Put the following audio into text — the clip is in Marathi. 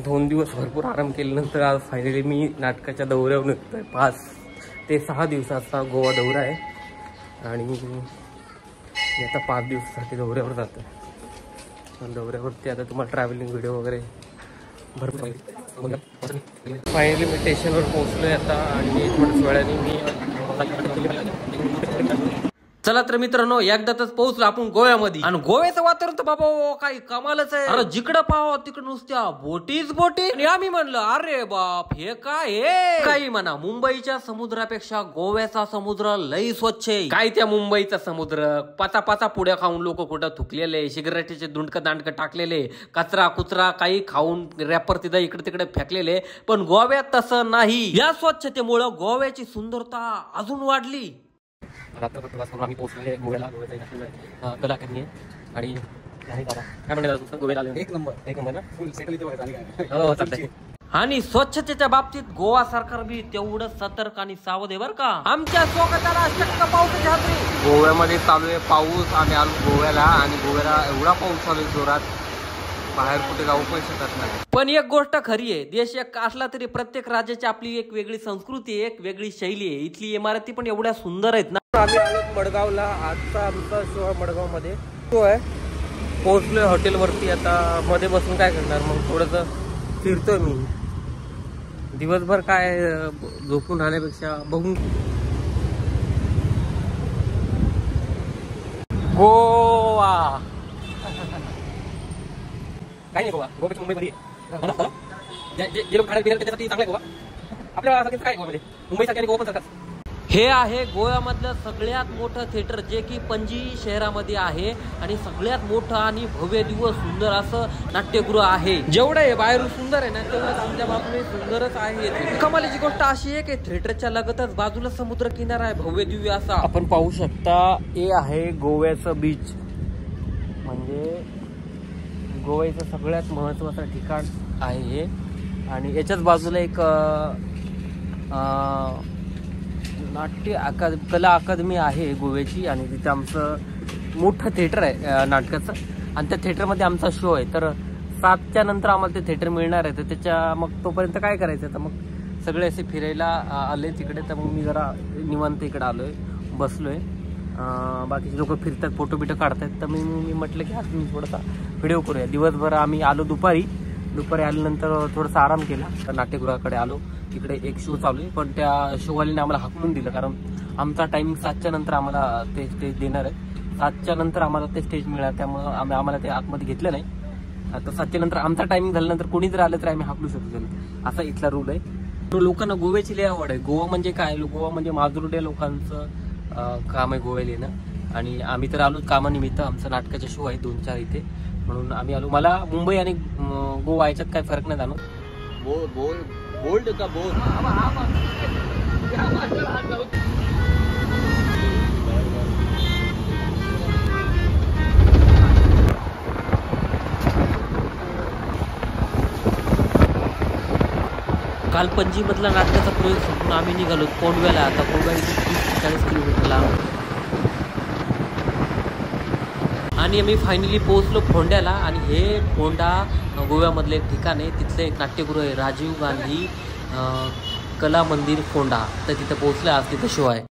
2 दिवस भरपूर आराम केल्यानंतर आज फायनली मी नाटकाच्या दौऱ्यावर निघतोय। 5 ते 6 दिवसाचा गोवा दौरा आहे आणि मी आता 5 दिवसासाठी दौऱ्यावर जातो आहे। दौऱ्यावरती आता तुम्हाला ट्रॅव्हलिंग व्हिडिओ वगैरे भरपूर फायनली मी स्टेशनवर पोहोचलो आहे आता आणि थोड्याच वेळाने मी चला तर मित्रांनो एकदाच पोहोचलो आपण गोव्यामध्ये आणि गोव्याचं वातावरण तर बाबा काही कमालच आहे। अरे जिकडं पाहावं तिकडं नुसत्या बोटीच बोटी आणि आम्ही म्हणलं अरे बाप हे काय हे काही म्हणा मुंबईच्या समुद्रापेक्षा गोव्याचा समुद्र लई स्वच्छ आहे। काय त्या मुंबईचा समुद्र पाचा पुड्या खाऊन लोक कुठं थुकलेले सिगरेटचे दुंडक दांडक टाकलेले कचरा कुचरा काही खाऊन रॅपर तिथं इकडे तिकडे फेकलेले पण गोव्यात तसं नाही। या स्वच्छतेमुळे गोव्याची सुंदरता अजून वाढली। रात्रभर प्रवास करून आम्ही पोहोचले गोव्याला। गोव्याचा कला अकादमी आहे आणि काय म्हणतात गोव्याला एक नंबर ना फुल सेटल इथे व्हायचं आणि स्वच्छतेच्या बाबतीत गोवा सरकार बी तेवढं सतर्क आणि सावध आहे बरं का। आमच्या स्वागताला चक्क पावसाची हातरी गोव्यामध्ये चालू आहे पाऊस। आम्ही आलो गोव्याला आणि गोव्याला एवढा पाऊस चालू आहे जोरात बाहेर कुठे जाऊ पण शकत नाही। पण एक गोष्ट खरी आहे देश एक असला तरी प्रत्येक राज्याची आपली एक वेगळी संस्कृती आहे एक वेगळी शैली आहे। इथली इमारती पण एवढ्या सुंदर आहेत ना। आम्ही आलो मडगावला आजचा आमचा शो मडगाव मध्ये तो आहे पोहोचलोय हॉटेलवरती आता मध्ये बसून काय करणार मग थोडंसं फिरतोय मी दिवसभर काय झोपून राहण्यापेक्षा बघून गोवा काय नाही गोवा गोव्याची मुंबईमध्ये जे लोक खाण्यात पिण्यात त्याच्यासाठी चांगलं आहे गोवा आपल्या काय गोव्यामध्ये मुंबईसाठी गोवा पण सरकार हे आहे गोव्यामधलं सगळ्यात मोठं थिएटर जे की पणजी शहरामध्ये आहे आणि सगळ्यात मोठं आणि भव्य दिवस सुंदर असं नाट्यगृह आहे। जेवढं हे बाहेरून सुंदर आहे ना तेवढं आमच्या बाजूने सुंदरच आहे। कमालीची गोष्ट अशी आहे की थिएटरच्या लगतच बाजूला समुद्र किनारा आहे भव्य दिव्य असा आपण पाहू शकता। हे आहे गोव्याचं बीच म्हणजे गोव्याचं सगळ्यात महत्त्वाचं ठिकाण आहे हे आणि याच्याच बाजूला एक कला अकादमी आहे गोव्याची आणि तिथे आमचं मोठं थिएटर आहे नाटकाचं आणि त्या थिएटरमध्ये आमचा शो आहे। तर 7च्या नंतर आम्हाला ते थिएटर मिळणार आहे तर त्याच्या मग तोपर्यंत काय करायचं तर मग सगळे असे फिरायला आले तिकडे तर मग मी जरा निवांत इकडे आलोय बसलोय। बाकीचे लोक फिरतात फोटो बिटो काढतात तर मी म्हटलं की आज मी थोडासा व्हिडिओ करूया। दिवसभर आम्ही आलो दुपारी आल्यानंतर थोडासा आराम केला तर नाट्यगृहाकडे आलो। तिकडे एक शो चालू आहे पण त्या शोवालीने आम्हाला हाकलून दिलं कारण आमचा टायमिंग 7च्या नंतर आम्हाला ते स्टेज देणार आहे। 7च्या नंतर आम्हाला ते स्टेज मिळालं त्यामुळे आम्हाला ते आतमध्ये घेतलं नाही। आता 7च्या नंतर आमचा टायमिंग झाल्यानंतर कोणी जर आलं तर आम्ही हाकलू शकतो असा इथला रूल आहे। तो लोकांना गोव्याची लय आवड आहे। गोवा म्हणजे काय गोवा म्हणजे माजरुड्या लोकांचं काम आहे गोव्याला येणं आणि आम्ही तर आलो कामानिमित्त आमचा नाटकाचा शो आहे 2-4 इथे म्हणून आम्ही आलो। मला मुंबई आणि गोवा याच्यात काय फरक नाही जाणवत। बोल्ड का बोल काल पणजी मधला नाटकाचा प्रयोग संपून आम्ही निघालो कोंडव्याला। आता कोंडव्या 30-40 किलोमीटर लांब आणि आम्ही फायनली पोहोचलो फोंड्याला आणि हे फोंडा गोव्यामधलं एक ठिकाण आहे। तिथलं एक नाट्यगृह आहे राजीव गांधी कला मंदिर फोंडा तर तिथं पोहोचलं आज तिथं शो आहे।